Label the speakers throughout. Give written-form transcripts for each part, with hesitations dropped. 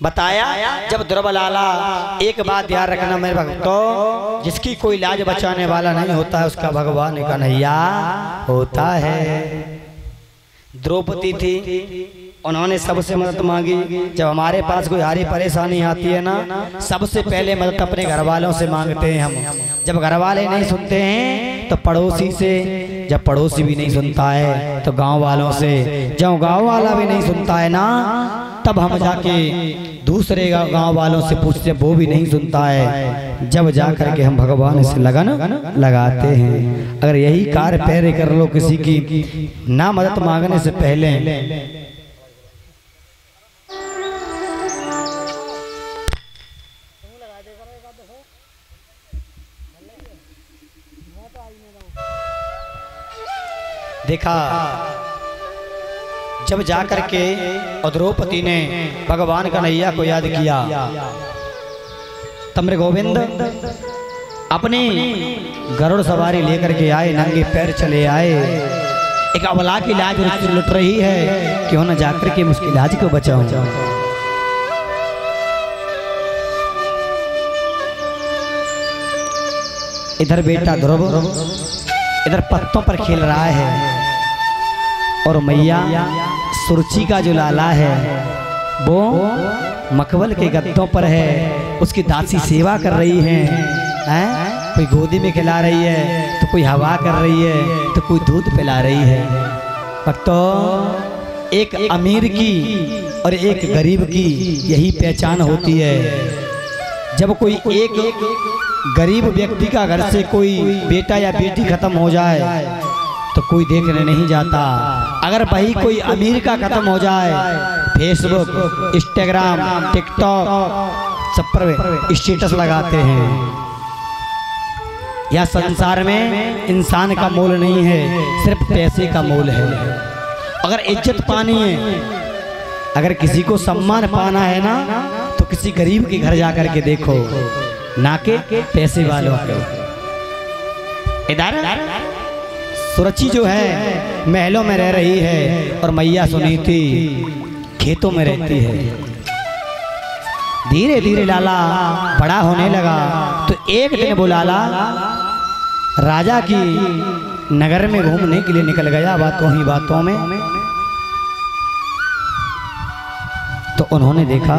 Speaker 1: बताया। जब ध्रुव लाला, एक बात ध्यान रखना मेरे भक्तों, जिसकी कोई लाज बचाने वाला नहीं होता है उसका भगवान कन्हैया होता है। द्रौपदी थी, उन्होंने सबसे मदद मांगी। जब हमारे पास कोई हारी परेशानी आती है ना, सबसे पहले मदद अपने घर वालों से मांगते हैं हम। जब घर वाले नहीं सुनते हैं तो पड़ोसी से, जब पड़ोसी भी नहीं सुनता है तो गांव वालों से, जब गांव वाला भी नहीं सुनता है ना तब हम जाके दूसरे गांव वालों से पूछते, वो भी नहीं सुनता है, जब जा करके हम भगवान से लगन लगाते हैं। अगर यही कार्य पहले कर लो किसी की ना मदद मांगने से पहले, देखा जब जाकर के द्रौपदी ने भगवान कन्हैया को याद किया, तम्र गोविंद अपने गरुड़ सवारी लेकर के आए, नंगे पैर चले आए। एक अबला की लाज लुट रही है, क्यों न जाकर के उसकी लाज को बचाऊं। इधर बेटा ध्रुव इधर पत्तों पर खेल रहा है, और मैया सुरुचि का जो लाला है वो मखमल के गद्दों पर है, उसकी दासी सेवा कर रही है। कोई गोदी में खिला रही है, तो कोई हवा कर रही है, तो कोई दूध पिला रही है। भक्तों, एक अमीर की और एक गरीब की यही पहचान होती है। जब कोई एक गरीब व्यक्ति का घर से कोई बेटा या बेटी खत्म हो जाए तो कोई देखने नहीं जाता। अगर वही कोई अमीर का खत्म हो जाए, फेसबुक, इंस्टाग्राम, टिकटॉक सब पर स्टेटस लगाते हैं। यह संसार में इंसान का मोल नहीं है, सिर्फ पैसे का मोल है। अगर इज्जत पानी है, अगर किसी को सम्मान पाना है ना, तो किसी गरीब के घर जाकर के देखो, ना के पैसे वालों के। इधर सुरुचि जो है महलों में रह रही है, और मैया सुनीति खेतों में रहती है। धीरे धीरे लाला बड़ा होने लगा, तो एक दिन वो लाला राजा की नगर में घूमने के लिए निकल गया। बातों ही बातों में तो उन्होंने देखा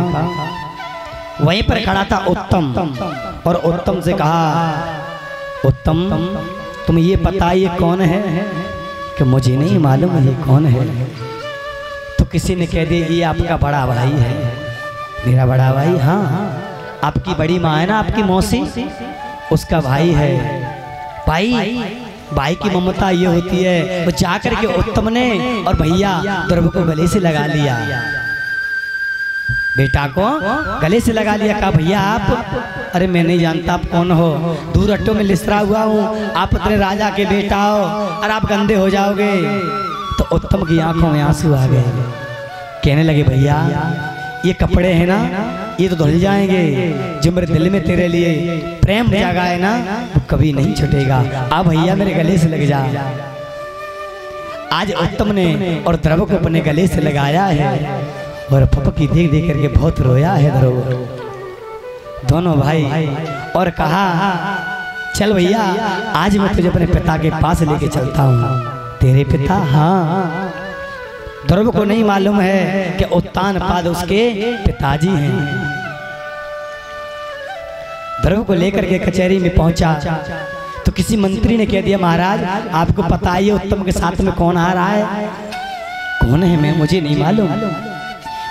Speaker 1: वहीं पर खड़ा था उत्तम, और उत्तम से कहा, उत्तम तुम ये पता ये कौन है? कि मुझे नहीं मालूम ये कौन है। तो किसी ने कह दिया ये आपका बड़ा भाई है। मेरा बड़ा भाई? हाँ, आपकी बड़ी माँ है ना, आपकी मौसी, उसका भाई है। भाई की ममता ये होती है। वो जाकर के उत्तम ने और भैया ध्रुव को गले से लगा लिया, बेटा को गले से लगा लिया। कहा भैया आप? अरे मैं नहीं जानता आप कौन हो, दूर अट्टों में लिसरा हुआ हूँ, आप अपने राजा के बेटा हो और आप गंदे हो जाओगे। तो उत्तम की आंखों में आंसू आ गए। कहने लगे भैया ये कपड़े हैं ना, ये तो धुल जाएंगे, जो मेरे दिल में तेरे लिए प्रेम जागा है ना वो कभी नहीं छूटेगा। अब भैया मेरे गले से लग जा। आज उत्तम ने और ध्रुव को अपने गले से लगाया है, और पपकी देख देख करके बहुत रोया है ध्रुव, दोनों भाई। और कहा चल भैया आज मैं तुझे अपने पिता के पास लेके चलता हूँ। तेरे पिता? हाँ। ध्रुव को नहीं मालूम है कि उत्तान पाद उसके पिताजी हैं। ध्रुव को लेकर के कचहरी में पहुंचा तो किसी मंत्री ने कह दिया महाराज आपको पता है उत्तम के साथ में कौन आ रहा है? कौन है? मैं मुझे नहीं मालूम।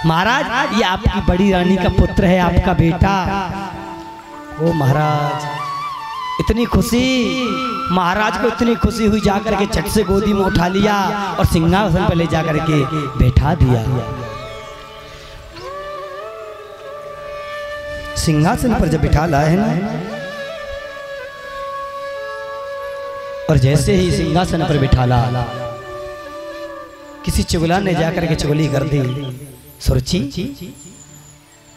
Speaker 1: महाराज ये आपकी बड़ी रानी का पुत्र है, आपका बेटा। ओ महाराज इतनी खुशी, महाराज को इतनी खुशी हुई, जाकर के झट से गोदी में उठा लिया और सिंहासन पर ले जाकर के बैठा दिया। सिंहासन पर जब बिठा लाया है ना, और जैसे ही सिंहासन पर बिठा ला, किसी चुगला ने जाकर के चुगली कर दी। सुरुचि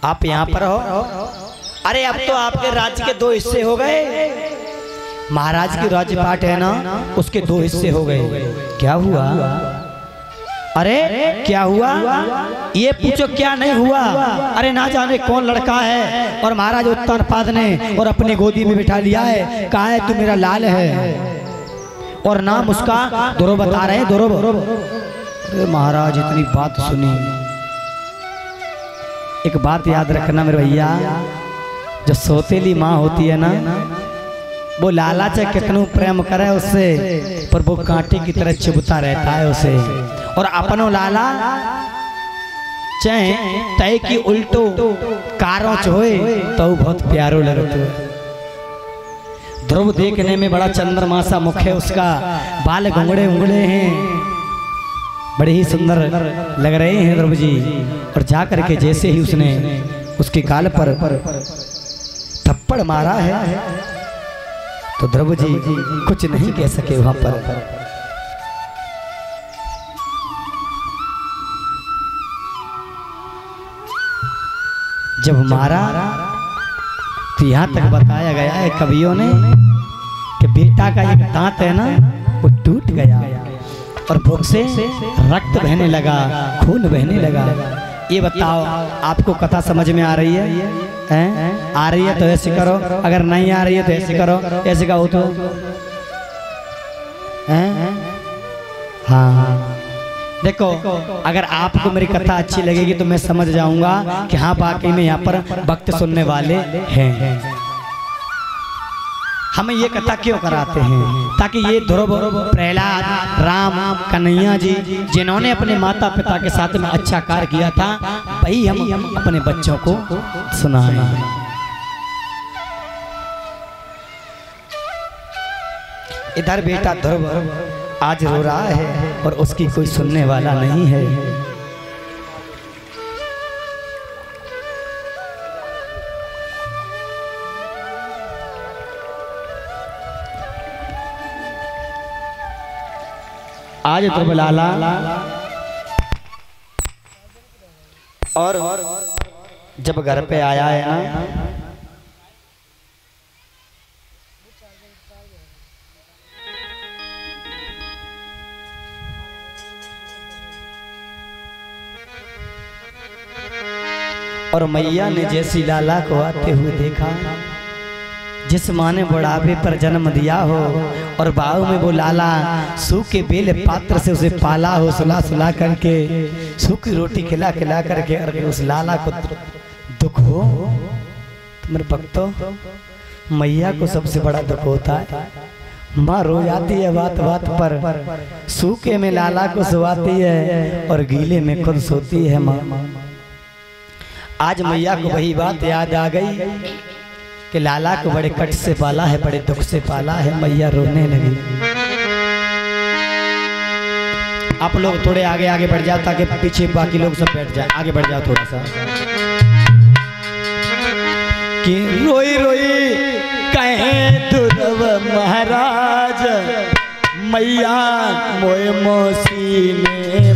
Speaker 1: आप यहाँ पर हो? अरे अब तो आपके राज्य के 2 हिस्से हो गए। महाराज की राज्यपाट है ना, उसके 2 हिस्से हो गए। क्या हुआ? अरे क्या हुआ, ये पूछो क्या नहीं हुआ। अरे ना जाने कौन लड़का है और महाराज उत्तानपाद ने और अपनी गोदी में बिठा लिया है, कहा है तू मेरा लाल है और नाम उसका ध्रुव बता रहे हैं, ध्रुव। अरे महाराज इतनी बात सुनी। एक बात याद रखना मेरे भैया, जो सौतेली माँ होती है ना, वो लाला चाहे कितनू प्रेम करे उससे, पर वो कांटे की तरह चुभता रहता है उसे। और अपनो लाला चाहे तय की उल्टो कारों होए तो बहुत प्यारो लगते। ध्रुव देखने में बड़ा चंद्रमासा मुख है उसका, बाल घुंगड़े उंगड़े हैं, बड़े ही सुंदर लग रहे हैं ध्रुव जी। और जा करके जैसे ही उसने उसके गाल पर थप्पड़ मारा है तो ध्रुव जी कुछ नहीं कह सके वहां पर। जब मारा तो यहाँ तक बताया गया है कवियों ने कि बेटा का एक दांत है ना वो टूट गया और भूख से रक्त बहने लगा, खून बहने लगा। ये बताओ आपको कथा समझ में आ रही है? हैं? आ रही है तो ऐसे करो, अगर नहीं आ रही है तो ऐसे करो, ऐसे कहो तो हैं? हाँ देखो, अगर आपको मेरी कथा अच्छी लगेगी तो मैं समझ जाऊंगा कि हाँ वाकई में यहाँ पर भक्त सुनने वाले हैं। हमें ये कथा क्यों कराते हैं? ताकि ये ध्रुव, प्रहलाद, राम, कन्हैया जी जिन्होंने अपने माता पिता के साथ में अच्छा कार्य किया था, वही हम अपने बच्चों को सुनाएं। इधर बेटा ध्रुव आज रो रहा है और उसकी कोई सुनने वाला नहीं है। आज ध्रुव लाला और जब घर पे आया है ना, और मैया ने जैसी लाला को आते हुए देखा, जिस माँ ने बुढ़ापे पर जन्म दिया हो और बाहु में वो लाला सूखे बेल पात्र से उसे पाला हो, सुला सुला करके सूखी रोटी खिला खिला करके, अगर उस लाला को दुख हो तो मेरे भक्तों, मैया को सबसे बड़ा दुख होता है। माँ रो जाती है बात बात पर, सूखे में लाला को सुवाती है और गीले में खुद सोती है माँ। आज मैया को वही बात याद आ गई कि लाला को बड़े कष्ट से पाला है, बड़े दुख से पाला है। मैया रोने लगी। आप लोग थोड़े आगे आगे बढ़ जाओ ताकि पीछे बाकी लोग सब बैठ जाए। आगे बढ़ जाओ थोड़ा सा। कि रोई रोई कहे ध्रुव महाराज, मैया मोए मौसी ने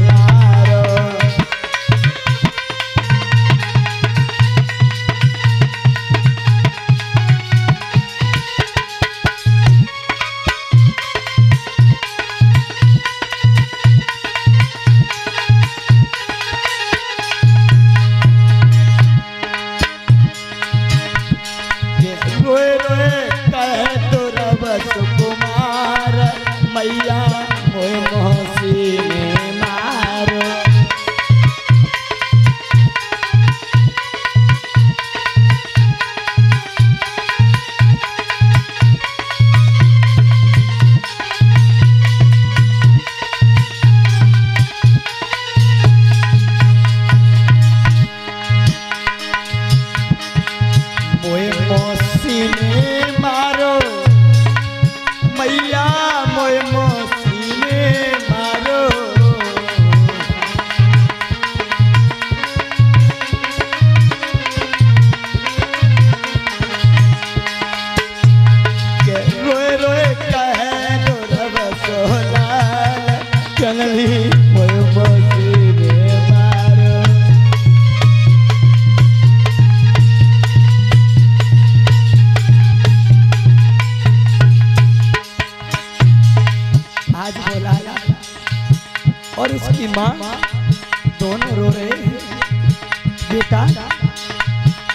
Speaker 1: और उसकी माँ दोनों रो रहे हैं। बेटा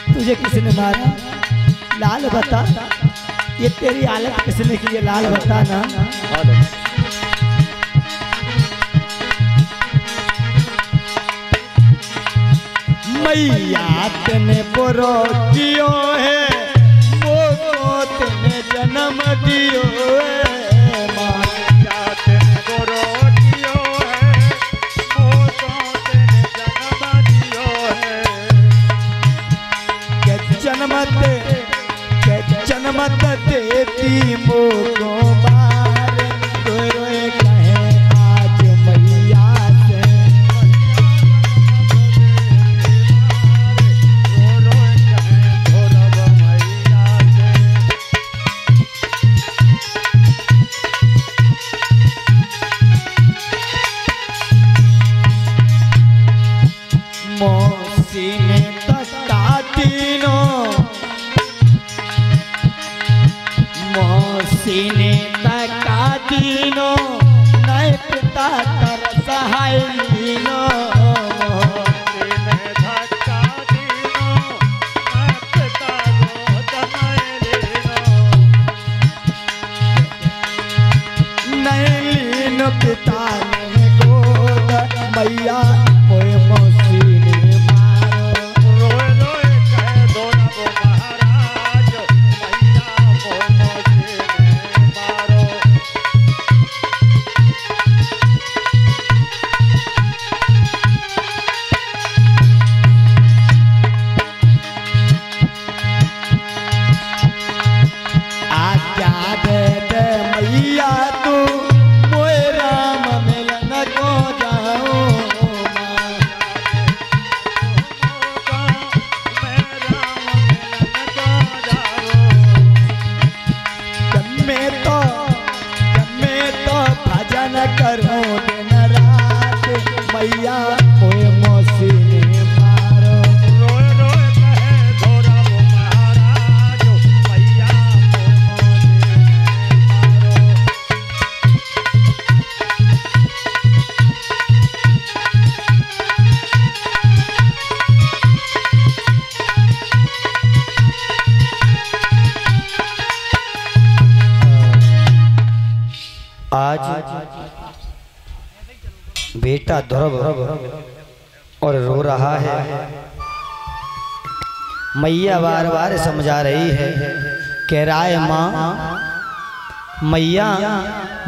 Speaker 1: तुझे किसने मारा? लाल बता, ये तेरी हालत किसने की है? लाल बता ना। मैया तने बुरो कियो है, मोको तने जन्म दियो है। मैया तने बुरो कियो है, मोको तने जन्म दियो है। के जन्मत देती मोको मार, रोए कहे आज मैया से। मौसी ने तका तीनों, मौसी ने तका तीनों, नए पिता कर सहाय लीनो। मौसी ने तका तीनों, नए पिता को सहाय लीनो। नए लीनो पिता ने गोद, मैया मोए मौसी ने मारो। रोए रोए कह दो ना वो महाराज, मैया मोए मौसी ने मारो। आज्ञा दे दे मैया तू, मोए राम मिलन को जाओ। मैं तो भजन करो दिन रात, मैया मोए मौसी ने मारो। रोए रोए कहे धोरा वो महाराज, मैया मोए आज बेटा ध्रुव और रो रहा है। मैया बार बार समझा रही है, कह रहा है माँ, मैया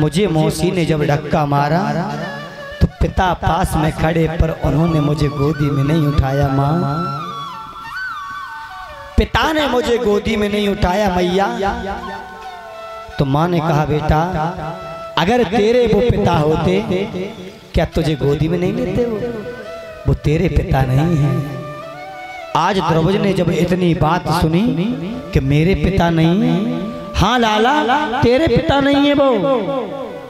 Speaker 1: मुझे मौसी ने जब धक्का मारा तो पिता पास में खड़े, पर उन्होंने मुझे गोदी में नहीं उठाया। माँ, पिता ने मुझे गोदी में नहीं उठाया मैया। तो माँ ने कहा बेटा, अगर तेरे वो पिता होते क्या तुझे गोदी में नहीं लेते? वो तेरे पिता नहीं है। आज ध्रुवज ने जब इतनी बात सुनी कि मेरे पिता नहीं है, हाँ लाला तेरे पिता नहीं है वो,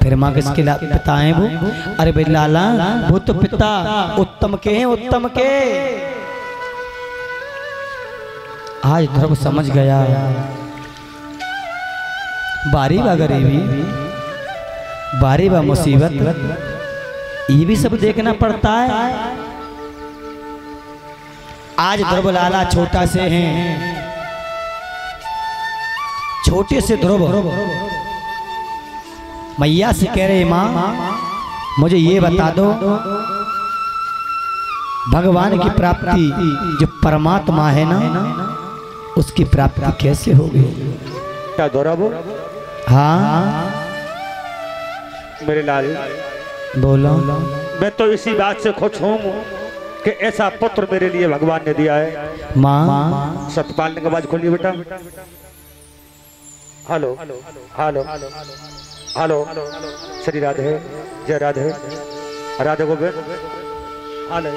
Speaker 1: फिर माँ किसके पिता हैं वो? अरे भाई लाला वो तो पिता उत्तम के हैं, उत्तम के। आज ध्रुव समझ गया, बारी बा गरीबी, बारी बा मुसीबत, ये भी सब देखना पड़ता है। आज ध्रुव लाला छोटा से हैं, छोटे से ध्रुव मैया से कह रहे माँ मुझे ये बता दो, भगवान की प्राप्ति जो परमात्मा है ना, उसकी प्राप्ति कैसे होगी?
Speaker 2: क्या ध्रुव?
Speaker 1: हाँ
Speaker 2: मेरे लाल,
Speaker 1: बोलो।
Speaker 2: मैं तो इसी बात से खुश हूँ कि ऐसा पुत्र मेरे लिए भगवान ने दिया है।
Speaker 1: माँ
Speaker 2: सतपाल ने आवाज खोलिए बेटा। Hello hello hello, Shri Radhe, जय राधे, राधे गोविंद, हाले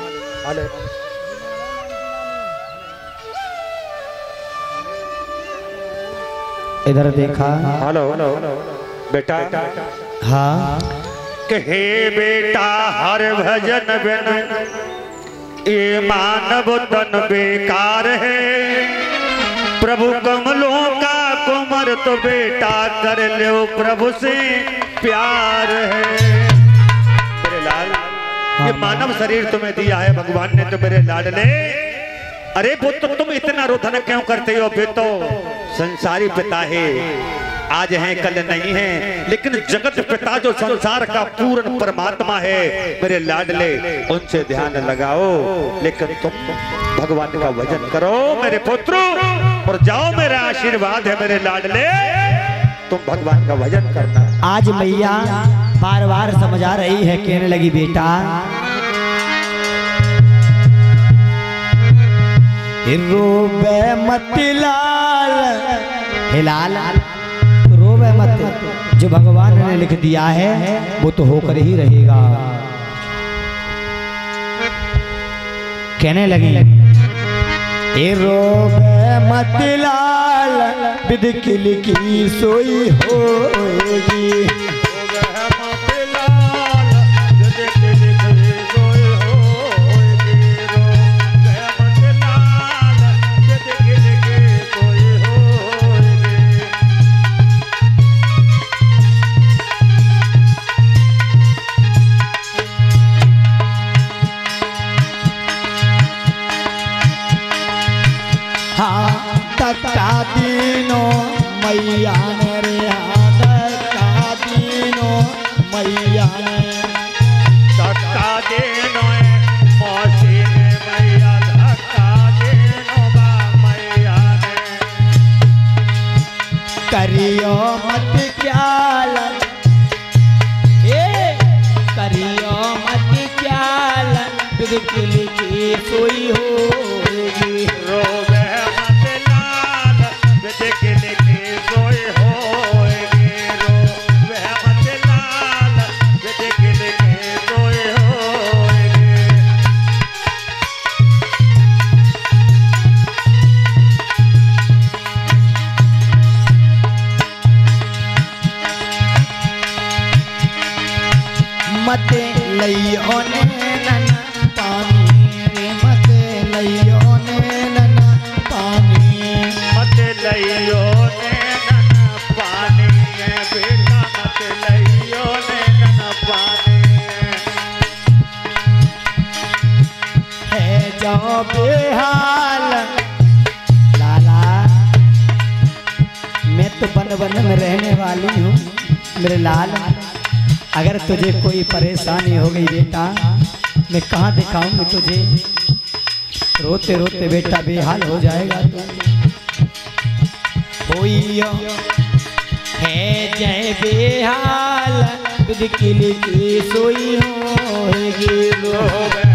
Speaker 2: हाले।
Speaker 1: इधर देखा।
Speaker 2: हेलो हेलो बेटा।
Speaker 1: हाँ
Speaker 2: कि हे बेटा हर भजन बिन ये मानव तन बेकार है, प्रभु कमलों का कुमर तो बेटा कर लो प्रभु से प्यार है। मेरे लाल मानव शरीर तुम्हें दिया है भगवान ने तो मेरे लाडले। अरे पुत्र तुम इतना रोधन क्यों करते हो? वे तो संसारी पिता है, आज हैं कल नहीं है, लेकिन जगत पिता जो संसार का पूर्ण परमात्मा है मेरे लाडले, उनसे ध्यान लगाओ। लेकिन तुम भगवान का भजन करो मेरे पुत्र और जाओ, मेरा आशीर्वाद है मेरे लाडले, तुम भगवान का भजन करना।
Speaker 1: आज मैया बार बार समझा रही है, कहने लगी बेटा रोवे मत लाल, हे लाल रोवे मत, जो भगवान ने लिख दिया है वो तो होकर ही रहेगा। कहने लगी ए रोवे मत लाल, विधि की लिखी सोई होएगी। तका दीनो मैया ने रे, तका दीनो मैया ने,
Speaker 2: धक्का देनो मौसी ने मैया, धक्का देनो बा मैया ने।
Speaker 1: करियो मत ख्याल, ए करियो मत ख्याल, बिल्कुल की सोई होगी।
Speaker 2: रोवे
Speaker 1: मत लइयो नैनन पानी रे, मत लइयो नैनन पानी,
Speaker 2: मत लइयो नैनन पानी बेटा, मत लइयो नैनन पानी।
Speaker 1: है जाओ बेहाल लाला, मैं तो बन बन में रहने वाली हूँ मेरे लाल, अगर तुझे कोई परेशानी हो गई बेटा मैं कहाँ दिखाऊंगी तुझे, रोते रोते बेटा बेहाल हो जाएगा तू। होइयो है जय बेहाल, विधि की लिखी सोई होएगी।
Speaker 2: रोवे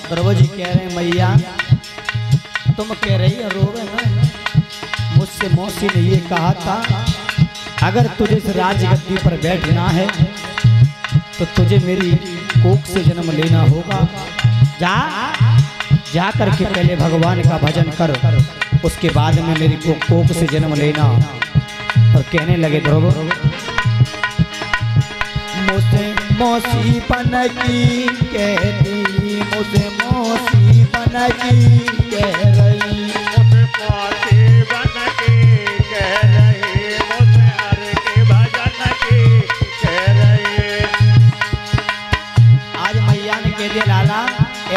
Speaker 1: प्रभु जी कह रहे हैं मैया तुम कह रही है रोवे ना, मुझसे मौसी ने ये कहा था अगर तुझे इस राजगद्दी पर बैठना है तो तुझे मेरी कोख से जन्म लेना होगा। जा करके पहले भगवान का भजन कर, उसके बाद में मेरी कोख से जन्म लेना। और कहने लगे ध्रुव मुझसे मौसी बन की कहती, मुझसे मौसी बन की कह रही,
Speaker 2: मुझसे मौसी बन की कह रही, मुझसे हर के भजन की कह रही।
Speaker 1: आज मैया ने कह दिया लाला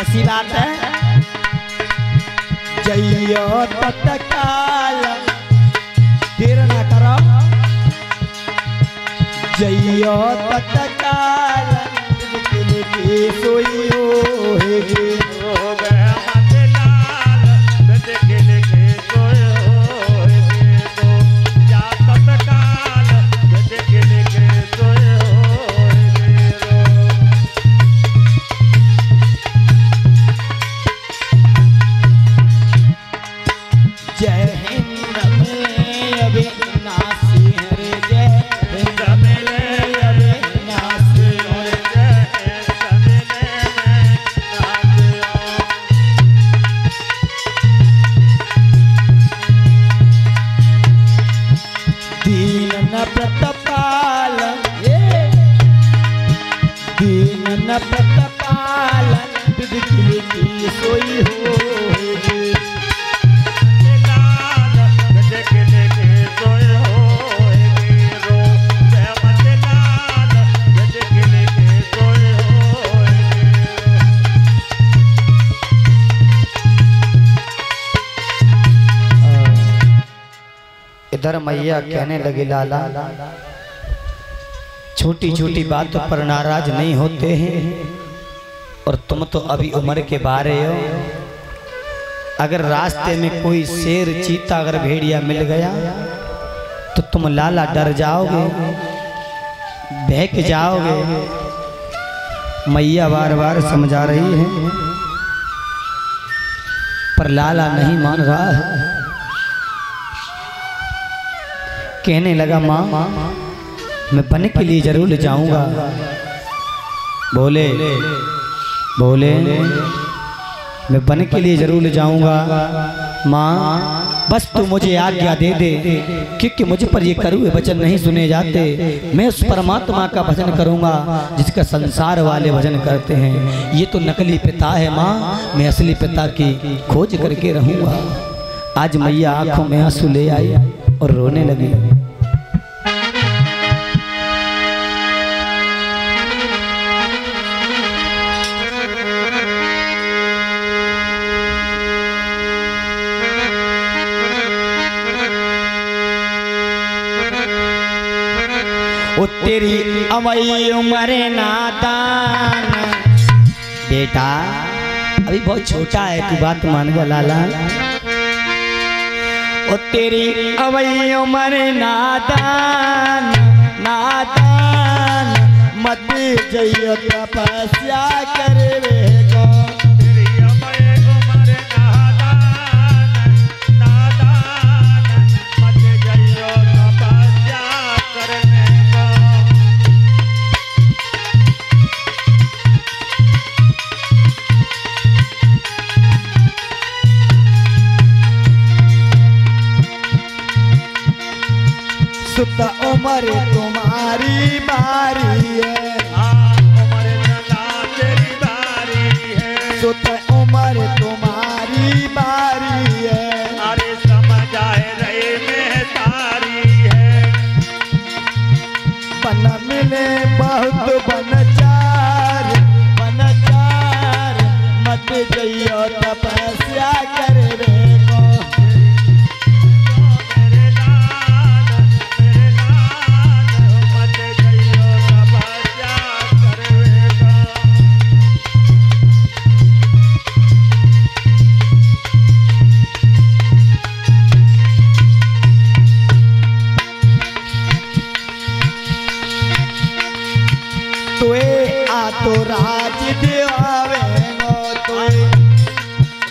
Speaker 1: ऐसी बात है, जइयो तत्काल देर ना करो, जइयो तत्काल सोई होएगी। जय हिंद में अविनाशी हरे, जय हिंद में अविनाशी प्रतिपालन विधि की सोई होगी। इधर मैया कहने लगे लाला छोटी छोटी बातों पर नाराज नहीं होते हैं और तुम तो अभी उम्र के बारे हो। अगर रास्ते में कोई शेर चीता अगर भेड़िया मिल गया तो तुम लाला डर जाओगे, बहक जाओगे। मैया बार बार समझा रही है पर लाला नहीं मान रहा है। कहने लगा माँ मैं बन के लिए जरूर जाऊंगा। बोले बोले मैं बन के लिए जरूर जाऊंगा माँ, बस तू मुझे आज्ञा दे दे, क्योंकि मुझ पर ये करुए वचन नहीं सुने जाते। मैं उस परमात्मा का भजन करूंगा जिसका संसार वाले भजन करते हैं। ये तो नकली पिता है माँ, मैं असली पिता की खोज करके रहूंगा। आज मैया आंखों में आंसू ले आई और रोने लगी। ओ तेरी अवई उम्र नादान, बेटा अभी बहुत छोटा है, तू बात मान गया लाला। ओ तेरी अवई उम्र नादान नादान, मत जइयो तपस्या करवे को।
Speaker 2: तेरी अवई उम्र नादान नादान, मत जइयो तपस्या करने को।
Speaker 1: सुत उम्र तुम्हारी बारी है,
Speaker 2: उम्र ना तेरी बारी है।
Speaker 1: सुत उम्र तुम्हारी बारी है,
Speaker 2: अरे समझ आए रहे में तारी है।
Speaker 1: बन मिले बहुत बनचार बनचार, मत जइयो तपस्या करवे को। तो राज दिलावेंगो, तोए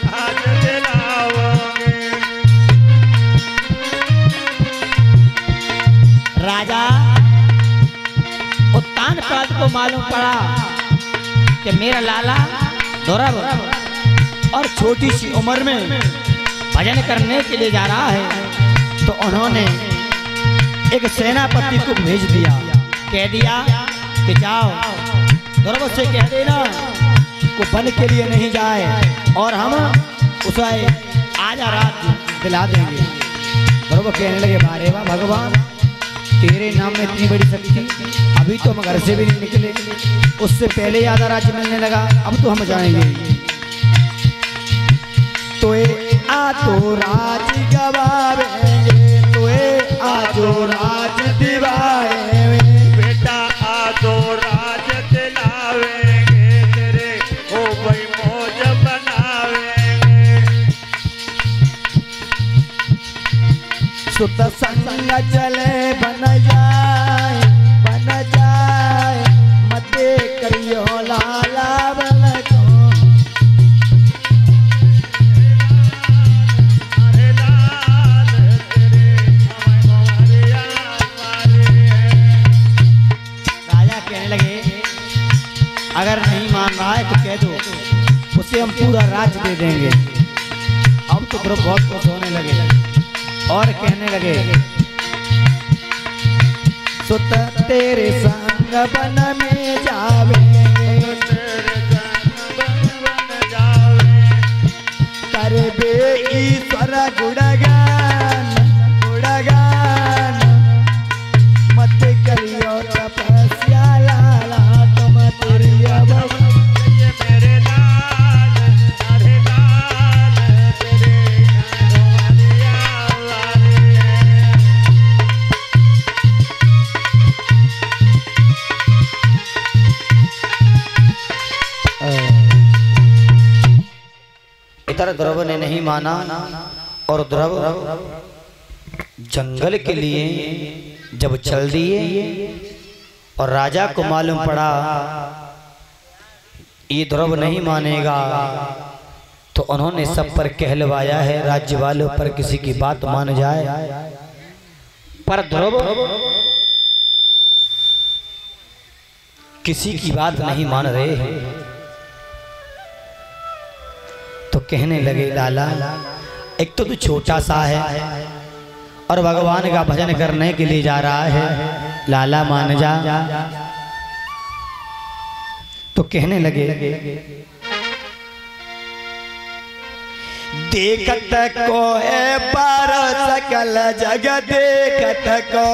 Speaker 2: राज दिलाओगे।
Speaker 1: राजा उत्तान प्रांत को मालूम पड़ा कि मेरा लाला ध्रुव और छोटी सी उम्र में भजन करने के लिए जा रहा है, तो उन्होंने एक सेनापति को भेज दिया, कह दिया कि जाओ ध्रुव से कह देना को बन के लिए नहीं जाए और हम उसे आजा रात दिला देंगे। ध्रुव कहने लगे बारे वाह भगवान, तेरे नाम में इतनी बड़ी शक्ति, अभी तो हम घर से भी नहीं निकले, उससे पहले आधा राज्य मिलने लगा, अब तो हम जाएंगे। तोए आ तो राज गवावेंगे, तोए आ तो राज दिवाएंगे।
Speaker 2: बेटा आ तो राज दिलावेंगे, तेरे हो भाई मौज बनावेंगे।
Speaker 1: सुत संग चले बन जाए मते करियो लाला बन को।
Speaker 2: अरे लाल तेरे हमें हमारे हमारे हैं।
Speaker 1: राजा कहने लगे अगर नहीं मान रहा है तो कह दो, उसे हम पूरा राज्य दे देंगे। अब तो ध्रुव बहुत खुश होने लगे और कहने लगे सुत तेरे संग वन में जावेंगे,
Speaker 3: गावे ईश्वर गुणगान गुणगान मत करियो तपस्या लाला तुम तेरिया
Speaker 2: मेरे लाल अरे लाल तेरे
Speaker 1: इधर ध्रुव ने नहीं माना और ध्रुव जंगल के लिए जब चल दिए और राजा को मालूम पड़ा ये ध्रुव नहीं मानेगा तो उन्होंने सब पर कहलवाया है राज्य वालों पर किसी की बात मान जाए, पर ध्रुव किसी की बात नहीं मान रहे हैं। तो कहने लगे लाला एक तो तू छोटा सा है और भगवान का भजन करने के लिए जा रहा है, लाला मान जा। तो कहने लगे
Speaker 3: देखत को है पार सकल जग देखत को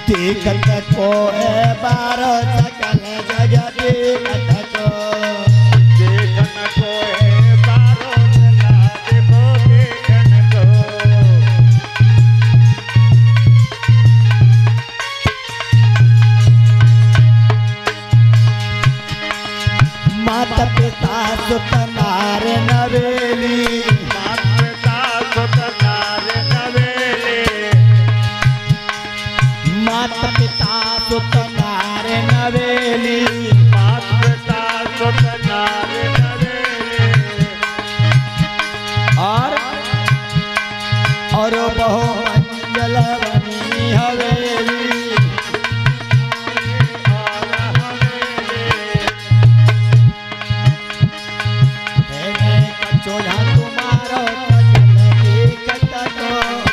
Speaker 3: देखत को है बार सकल जग देखत को
Speaker 2: देखन को है बारो ला देखो देखन को
Speaker 3: माता पिता सुत नार नवेली
Speaker 2: माता सुत नार नवेले
Speaker 3: माता पिता सुत नार नवेली
Speaker 2: माता सुत नार नवेले
Speaker 3: और बहु मंगल बनी हवेली चोला तुम्हारो सकल देखत को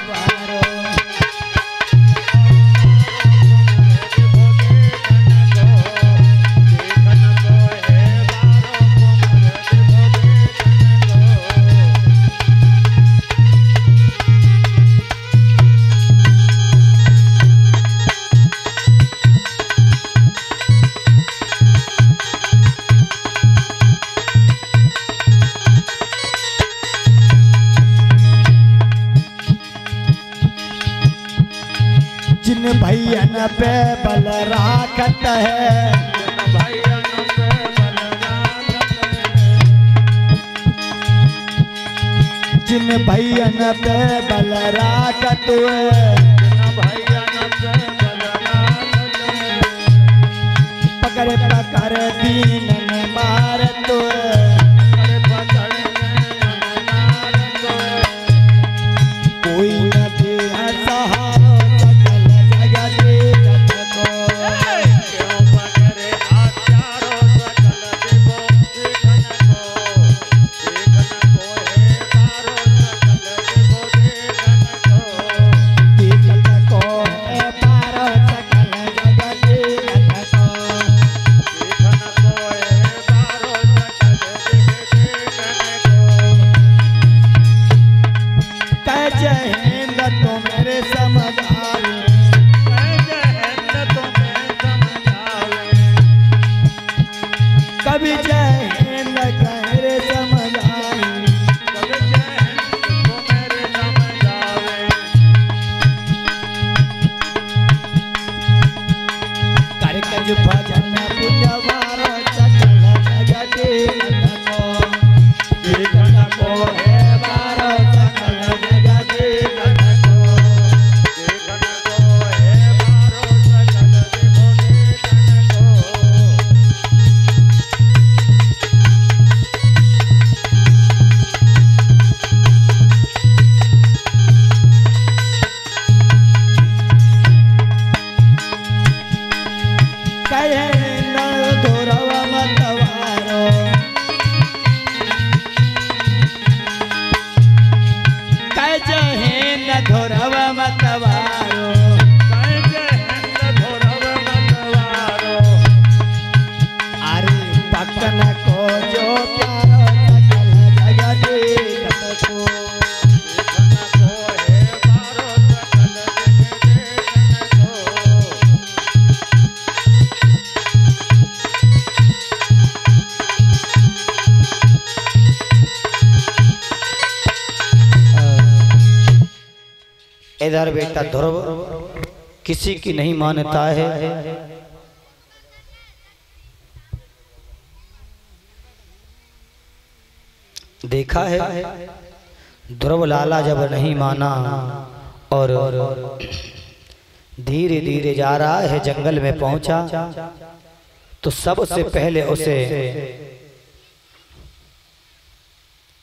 Speaker 3: बारो जिन भैयन पे बल राखत है जिन भैयन पे बल राखत है पकड़ पकड़ दीन ने मारत कोई न दे सहारा सकल जग देखत को देखत को है पार सकल जग देखत को
Speaker 1: इधर बेटा ध्रुव किसी की नहीं मानता है। देखा है ध्रुव लाला जब नहीं माना और धीरे धीरे जा रहा है, जंगल में पहुंचा तो सबसे पहले उसे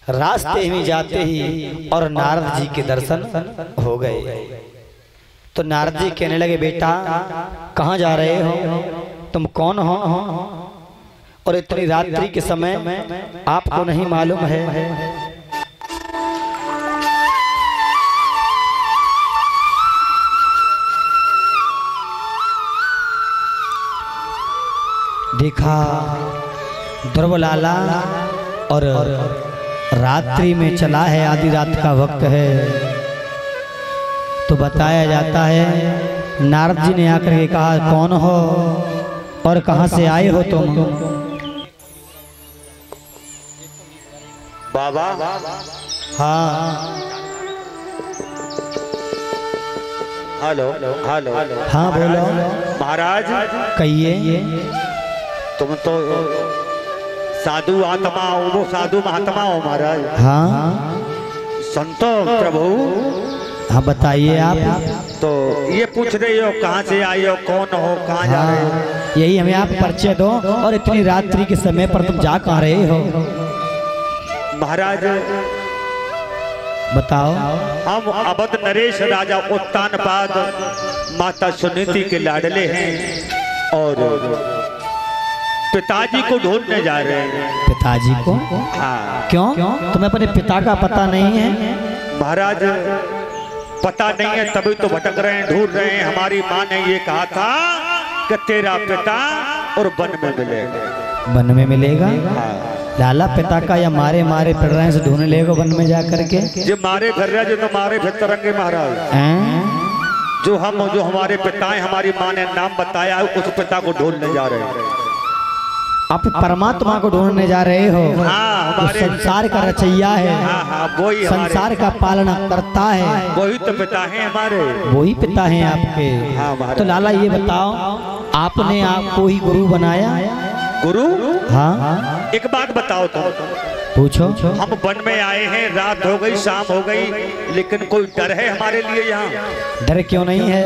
Speaker 1: रास्ते में जाते ही और नारद जी के दर्शन हो गए। तो नारद जी कहने लगे, बेटा कहाँ जा रहे हो, तुम कौन हो और इतनी रात्रि के समय आपको नहीं मालूम है। देखा ध्रुव लाला और रात्रि में चला है, आधी रात का वक्त है। तो बताया जाता है नारद जी ने आकर के कहा, कौन हो और कहां से आए हो तुम?
Speaker 2: बाबा
Speaker 1: हाँ
Speaker 2: हेलो हेलो
Speaker 1: हाँ बोलो
Speaker 2: महाराज।
Speaker 1: कहिए।
Speaker 2: तुम तो साधु आत्मा हो, वो साधु महात्मा हो महाराज।
Speaker 1: हाँ
Speaker 2: संतो प्रभु।
Speaker 1: हाँ बताइए आप।
Speaker 2: तो ये पूछ रहे हो कहाँ से आए हो, कौन हो, कहाँ जा रहे हो?
Speaker 1: यही हमें आप परिचय दो और इतनी रात्रि के समय पर तुम जा कहाँ रहे हो?
Speaker 2: महाराज
Speaker 1: बताओ।
Speaker 2: हम अवध नरेश राजा उत्तानपाद माता सुनीति के लाडले हैं और पिताजी को ढूंढने जा रहे हैं।
Speaker 1: पिताजी को?
Speaker 2: हाँ।
Speaker 1: क्यों? तुम्हें अपने पिता का पता नहीं है?
Speaker 2: महाराज पता नहीं है तभी तो भटक रहे हैं, ढूंढ रहे हैं। हमारी माँ ने ये कहा था कि तेरा पिता और वन में मिलेगा।
Speaker 1: वन में मिलेगा?
Speaker 2: हाँ।
Speaker 1: लाला पिता का या मारे मारे फिर रहे हैं से ढूंढ लेगा वन में जा करके?
Speaker 2: जो मारे फिर रहे, जो तो मारे फिर तरंगे महाराज। जो हमारे पिता हैं, हमारी माँ ने नाम बताया, उस पिता को ढूंढने जा रहे हैं।
Speaker 1: आप परमात्मा को ढूंढने जा रहे हो?
Speaker 2: हाँ,
Speaker 1: हमारे संसार का रचैया है।
Speaker 2: हाँ, हाँ, वही
Speaker 1: संसार का पालना करता है।
Speaker 2: वही तो पिता है हमारे।
Speaker 1: वही पिता हैं आपके।
Speaker 2: हाँ,
Speaker 1: तो लाला ये बताओ, आपने आपको ही गुरु बनाया?
Speaker 2: गुरु?
Speaker 1: हाँ।
Speaker 2: एक बात बताओ तो।
Speaker 1: पूछो।
Speaker 2: हम वन में आए हैं, रात हो गई, शाम हो गई, लेकिन कोई डर है हमारे लिए यहाँ?
Speaker 1: डर क्यों नहीं है?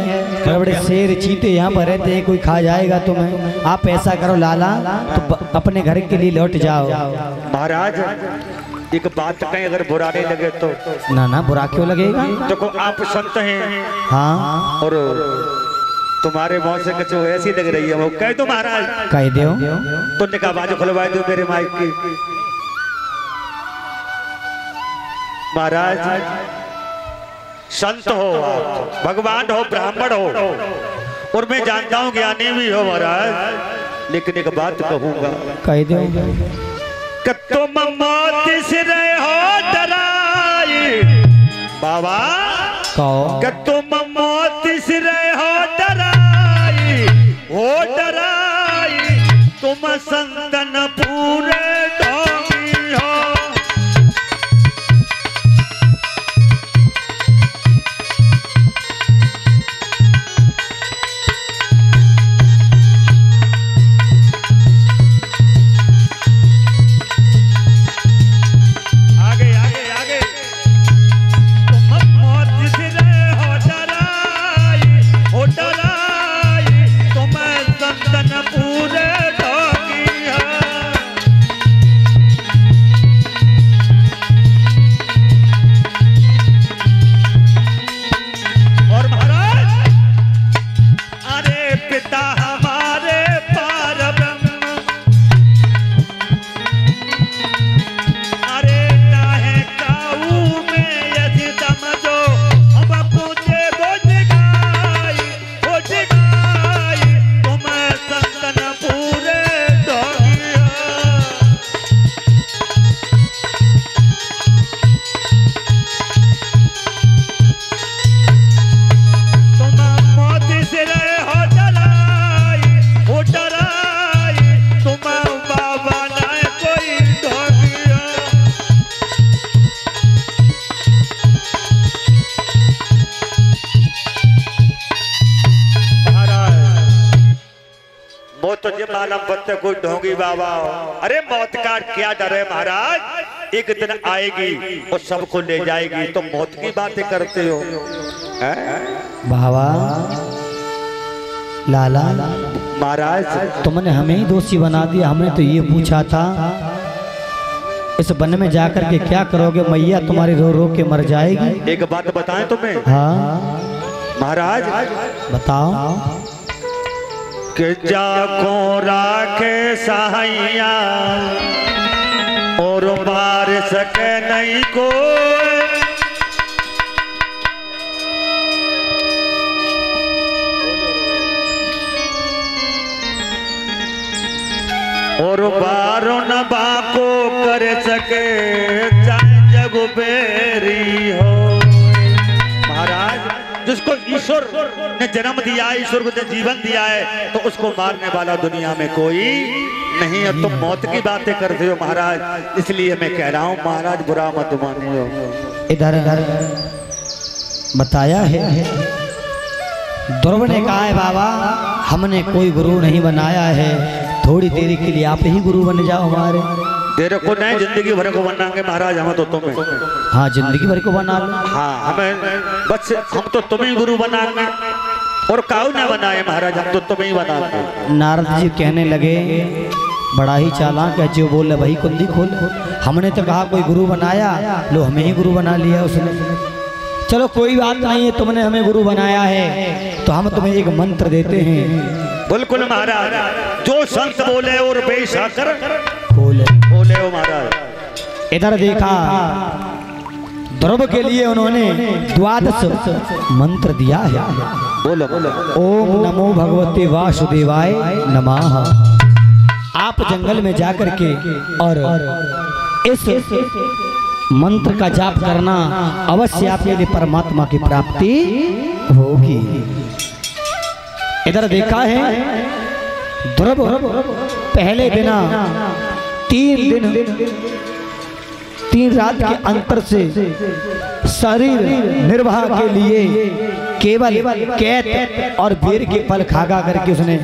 Speaker 1: बड़े बड़े शेर चीते यहाँ पर रहते हैं, कोई खा जाएगा तुम्हें। आप ऐसा करो लाला, तो अपने घर के लिए लौट जाओ।
Speaker 2: महाराज एक बात कहें, अगर बुरा नहीं लगे तो?
Speaker 1: ना ना, बुरा क्यों लगेगा?
Speaker 2: देखो आप संत हैं।
Speaker 1: हाँ।
Speaker 2: और तुम्हारे मुंह से कुछ ऐसी लग रही है, वो कह दो महाराज।
Speaker 1: कह दो।
Speaker 2: तो निकाह बाजू खुलवा दो मेरे माइक की। महाराज संत हो आप, भगवान हो, ब्राह्मण हो, और मैं जानता हूँ ज्ञानी भी हो महाराज, लेकिन एक बात कहूंगा।
Speaker 1: कह दो।
Speaker 2: कि तुम मौत से रहे हो डराई बाबा,
Speaker 1: कहो।
Speaker 2: कि तुम मौत से रहे हो डराई, हो डराई, तुम संतन पूरे ढोंगी हो। तुझे मालूम पड़ता कोई ढोंगी बाबा हो। अरे मौत का क्या डर है महाराज, एक दिन आएगी और सबको ले जाएगी, तो मौत की बातें करते हो
Speaker 1: बाबा। लाला
Speaker 2: महाराज
Speaker 1: तुमने हमें ही दोषी बना दिया। हमने तो ये पूछा था इस वन में जाकर के क्या करोगे, मैया तुम्हारी रो रो के मर जाएगी।
Speaker 2: एक बात बताएं तुम्हें।
Speaker 1: हाँ
Speaker 2: महाराज
Speaker 1: बताओ।
Speaker 2: कि जाको राखे सहाइया और मार सके नहीं को, और बारो न बाको कर सके चाहे जग बेरी हो। महाराज जिसको ईश्वर ने जन्म दिया है, ईश्वर को जीवन दिया है, तो उसको मारने वाला दुनिया में कोई नहीं है। तुम मौत की बातें करते हो महाराज, इसलिए मैं कह रहा हूँ महाराज बुरा मत मानियो।
Speaker 1: इधर बताया है ध्रुव ने कहा है बाबा हमने कोई गुरु नहीं बनाया है, थोड़ी देरी के लिए आप ही गुरु बन जाओ हमारे।
Speaker 2: तेरे को नहीं जिंदगी भर को बनाएंगे महाराज, हम तो तुम्हें।
Speaker 1: हाँ जिंदगी भर को बना लो।
Speaker 2: हाँ हमें बस हम तो तुम्हें गुरु बनाएंगे, और काऊ न बनाए महाराज, हम तो तुम्हें ही बनाएंगे।
Speaker 1: नारद जी कहने लगे बड़ा ही चालाक है, जो बोले वही कुंडी खोल। हमने तो कहा कोई गुरु बनाया, लो हमें ही गुरु बना लिया उसने। चलो कोई बात नहीं है, तुमने हमें गुरु बनाया है तो हम तुम्हें एक मंत्र देते हैं।
Speaker 2: बिल्कुल महाराज, जो संत बोले और बेशाकर
Speaker 1: बोले
Speaker 2: हो महाराज।
Speaker 1: इधर देखा ध्रुव के लिए उन्होंने 12 मंत्र दिया है।
Speaker 2: बोलो बोलो।
Speaker 1: ओम नमो भगवते वासुदेवाय नमः। आप जंगल में जाकर के और इस मंत्र का जाप करना, अवश्य आपके लिए परमात्मा की प्राप्ति होगी। इधर देखा है ध्रुव पहले दिन 3 रात के अंतर से शरीर निर्वाह के लिए केवल कैत और बेर के फल खागा करके उसने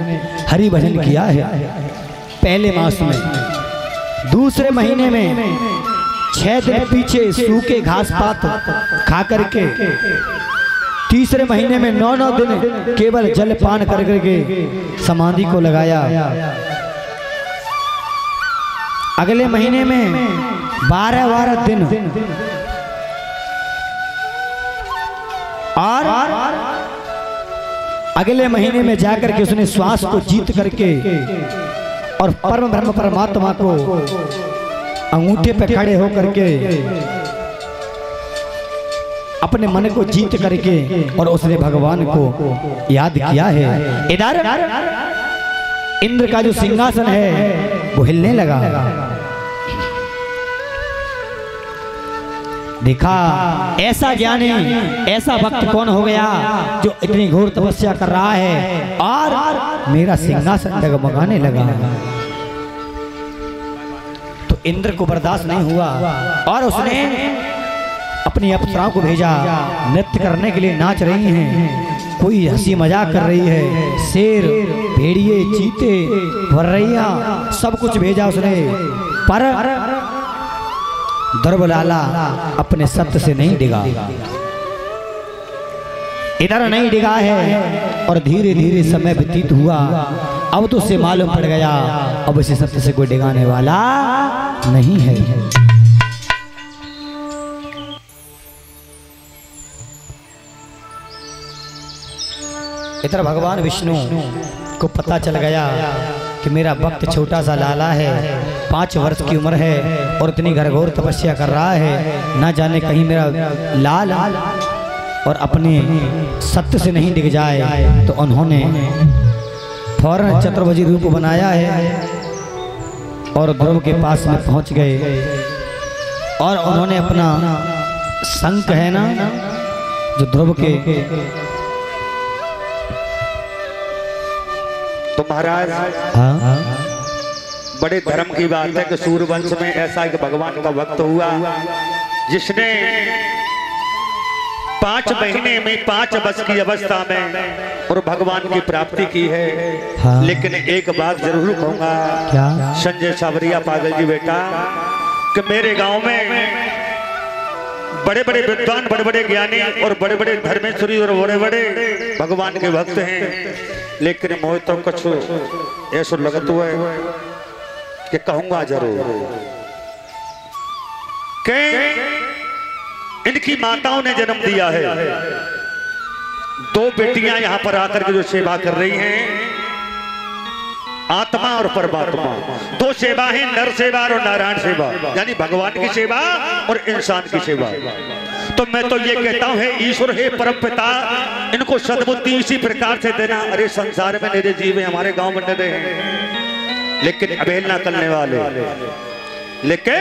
Speaker 1: हरि भजन किया है पहले मास में। दूसरे महीने में 6 दिन पीछे सूखे घास पात खा करके, तीसरे महीने में 9 दिन केवल जल पान कर करके समाधि को लगाया। अगले महीने में 12 दिन और अगले महीने में जाकर के उसने श्वास को जीत करके और परम ब्रह्म परमात्मा को अंगूठे पे खड़े होकर के अपने मन को जीत करके और उसने भगवान को याद किया है। इधर इंद्र का जो सिंहासन है वो हिलने लगा। देखा ऐसा ज्ञानी, ऐसा भक्त कौन हो गया जो इतनी घोर तपस्या कर रहा है और मेरा सिंहासन डगमगाने लगा। तो इंद्र को बर्दाश्त नहीं हुआ और उसने अपनी अप्सराओं को भेजा। नृत्य करने के लिए नाच रही हैं, कोई हंसी मजाक कर रही है, शेर, भेड़िए, चीते, वरैया सब कुछ भेजा उसने। पर ध्रुवलाला अपने सत्य से नहीं डिगा, इधर नहीं डिगा है। और धीरे धीरे समय व्यतीत हुआ। अब तो उसे मालूम पड़ गया अब इसे सत्य से कोई डिगाने वाला नहीं है। इधर भगवान विष्णु को पता चल गया कि मेरा भक्त छोटा सा लाला है, 5 वर्ष की उम्र है और इतनी घरघोर तपस्या कर रहा है, ना जाने कहीं मेरा लाल और अपने सत्य से नहीं डिग जाए। तो उन्होंने फौरन चतुर्भुजी रूप बनाया है और ध्रुव के पास में पहुंच गए और उन्होंने अपना शंख है ना जो ध्रुव के।
Speaker 2: तो महाराज
Speaker 1: हाँ
Speaker 2: बड़े धर्म की बात है कि सूर्यवंश में ऐसा एक भगवान का भक्त हुआ जिसने 5 महीने में 5 वर्ष की अवस्था में और भगवान की प्राप्ति की है।
Speaker 1: हाँ।
Speaker 2: लेकिन एक बात जरूर कहूंगा,
Speaker 1: क्या?
Speaker 2: संजय सावरिया पागल जी बेटा, कि मेरे गांव में बड़े बड़े विद्वान, बड़े बड़े ज्ञानी और बड़े बड़े धर्मेश्वरी और बड़े बड़े भगवान के भक्त हैं, लेकिन मोह तो कुछ ऐसा लगत हुआ है कि कहूंगा जरूर कि इनकी माताओं ने जन्म दिया है। 2 बेटियां यहां पर आकर के जो सेवा कर रही हैं, आत्मा और परमात्मा, 2 सेवा है, नर सेवा और नारायण सेवा, यानी भगवान की सेवा और इंसान की सेवा। तो मैं तो ये कहता हूं, हे ईश्वर, हे परम पिता, इनको सद्बुद्धि इसी प्रकार से देना। अरे संसार में मेरे जीव हमारे गांव में नरे हैं, लेकिन अवहेलना करने वाले, लेकिन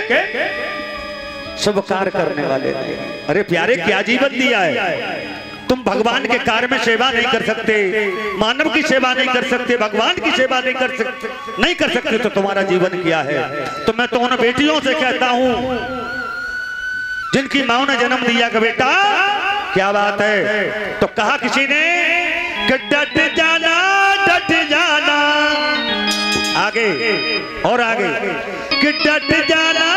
Speaker 2: शुभ कार्य करने वाले। अरे प्यारे, क्या जीवन दिया है। तुम भगवान के कार्य में सेवा नहीं कर सकते, मानव की सेवा नहीं कर सकते, भगवान की सेवा नहीं कर सकते, तो तुम्हारा जीवन क्या है। तो मैं तो उन बेटियों से कहता हूं जिनकी माँ ने जन्म दिया कि बेटा क्या बात है, तो कहा किसी ने कि डट जाना, डट जाना, आगे और आगे, कि डट जाना,